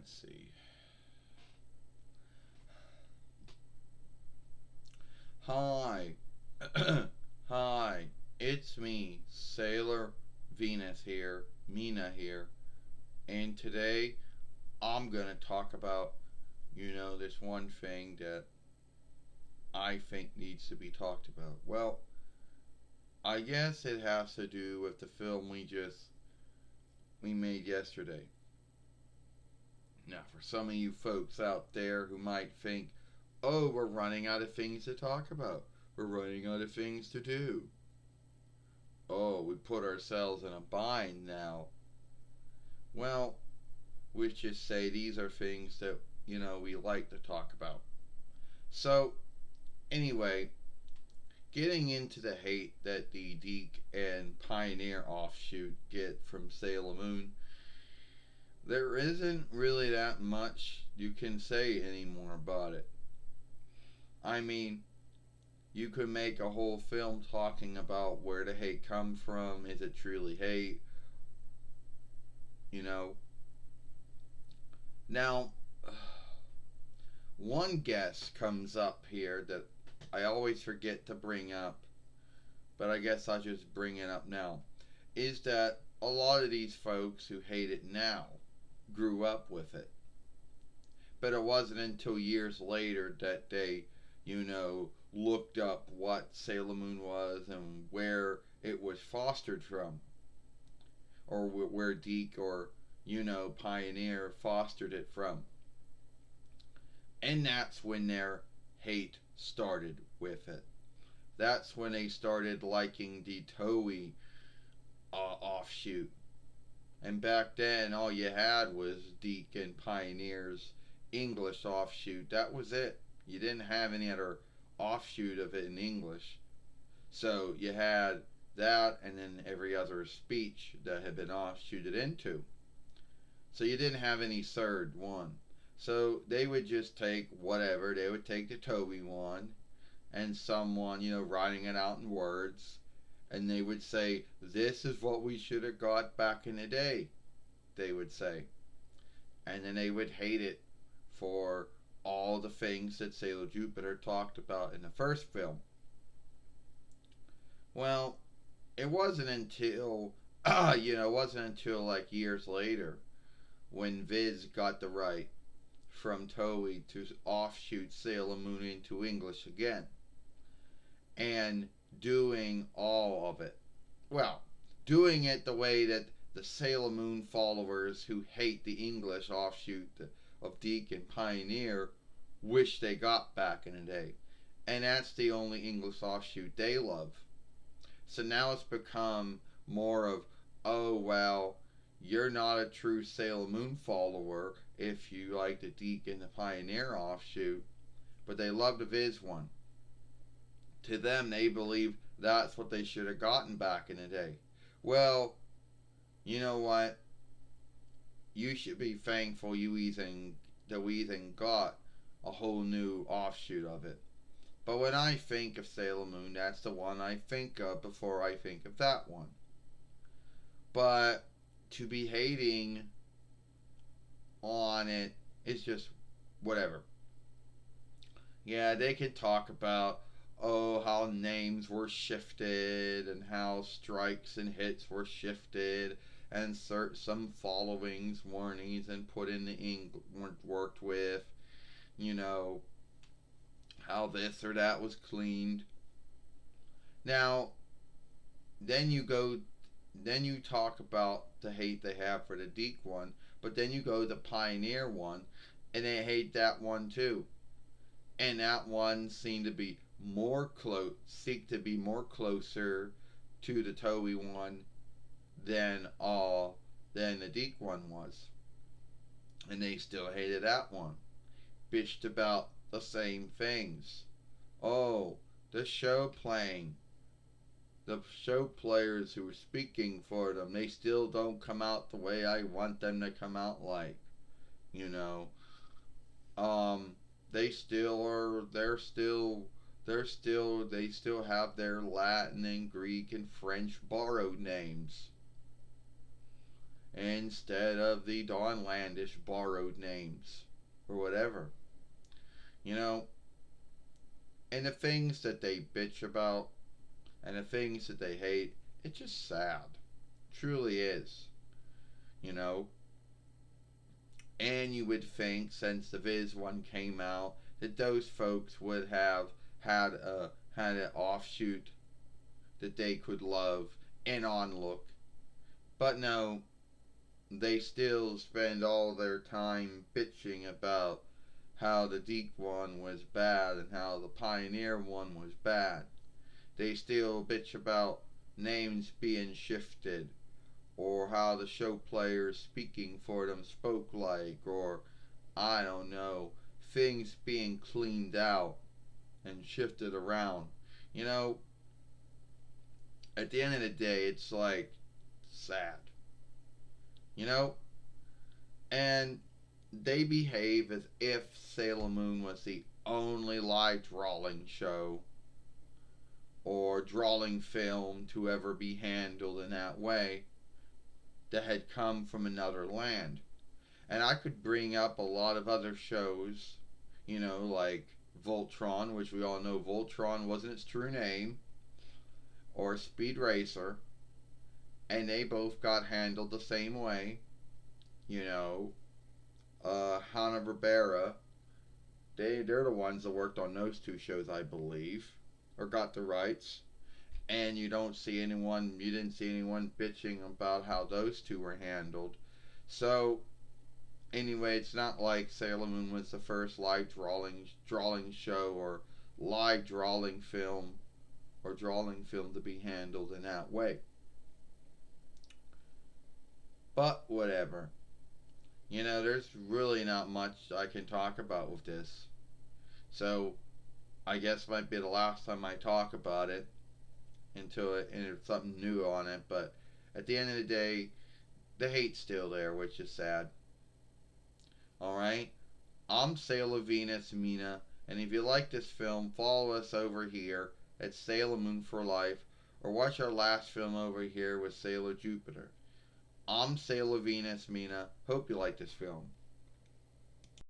Let's see. Hi. Hi. It's me, Sailor Venus here, Mina here. And today I'm going to talk about, this one thing that I think needs to be talked about. Well, I guess it has to do with the film we made yesterday. Now, for some of you folks out there who might think, oh, we're running out of things to talk about. We're running out of things to do. Oh, we put ourselves in a bind now. Well, we just say these are things that, we like to talk about. So, anyway, getting into the hate that the Deke and Pioneer offshoot get from Sailor Moon, there isn't really that much you can say anymore about it. I mean, you could make a whole film talking about where the hate comes from. Is it truly hate? You know. Now, one guess comes up here that I always forget to bring up, but I guess I'll just bring it up now. Is that a lot of these folks who hate it now grew up with it. But it wasn't until years later that they, looked up what Sailor Moon was and where it was fostered from, or where Deke or Pioneer fostered it from. And that's when their hate started with it. That's when they started liking the Toei offshoot. And back then, all you had was Deke and Pioneer's English offshoot. That was it. You didn't have any other offshoot of it in English. So you had that and then every other speech that had been offshooted into. So you didn't have any third one. So they would just take whatever. They would take the Toby one and someone, writing it out in words. And they would say, this is what we should have got back in the day, they would say. And then they would hate it for all the things that Sailor Jupiter talked about in the first film. Well, it wasn't until, it wasn't until like years later when Viz got the right from Toei to offshoot Sailor Moon into English again. And doing all of it. Well, doing it the way that the Sailor Moon followers who hate the English offshoot of Deke and Pioneer wish they got back in the day. And that's the only English offshoot they love. So now it's become more of, oh, well, you're not a true Sailor Moon follower if you like the Deke and the Pioneer offshoot, but they love the Viz one. To them, they believe that's what they should have gotten back in the day. Well, you know what? You should be thankful that we even got a whole new offshoot of it. But when I think of Sailor Moon, that's the one I think of before I think of that one. But to be hating on it is just whatever. Yeah, they can talk about, oh, how names were shifted and how strikes and hits were shifted and some followings, warnings, and put in the ink weren't worked with. You know, how this or that was cleaned. Now, then you go, then you talk about the hate they have for the Deke one, but then you go to the Pioneer one, and they hate that one too. And that one seemed to be seek to be more closer to the Toei one than the Deke one was. And they still hated that one. Bitched about the same things. Oh, the show playing. The show players who were speaking for them, they still don't come out the way I want them to come out like. You know. They still are they still have their Latin and Greek and French borrowed names. instead of the Dawnlandish borrowed names or whatever. You know, and the things that they bitch about and the things that they hate, it's just sad. Truly is. You know, and you would think since the Viz one came out that those folks would have had an offshoot that they could love and onlook. But no, they still spend all their time bitching about how the Deke one was bad and how the Pioneer one was bad. They still bitch about names being shifted or how the show players speaking for them spoke like, or I don't know, things being cleaned out and shifted around. You know, at the end of the day, it's like sad. You know, and they behave as if Sailor Moon was the only live drawing show or drawing film to ever be handled in that way that had come from another land. And I could bring up a lot of other shows, you know, like Voltron, which we all know Voltron wasn't its true name, or Speed Racer, and they both got handled the same way. You know, Hanna-Barbera, they're the ones that worked on those two shows, I believe, or got the rights. And you didn't see anyone bitching about how those two were handled. So anyway, it's not like Sailor Moon was the first live drawing show or live drawing film to be handled in that way. But whatever. You know, there's really not much I can talk about with this. So I guess might be the last time I talk about it until and it's something new on it. But at the end of the day, the hate's still there, which is sad. All right. I'm Sailor Venus Mina, and if you like this film, follow us over here at Sailor Moon for Life, or watch our last film over here with Sailor Jupiter. I'm Sailor Venus Mina. Hope you like this film.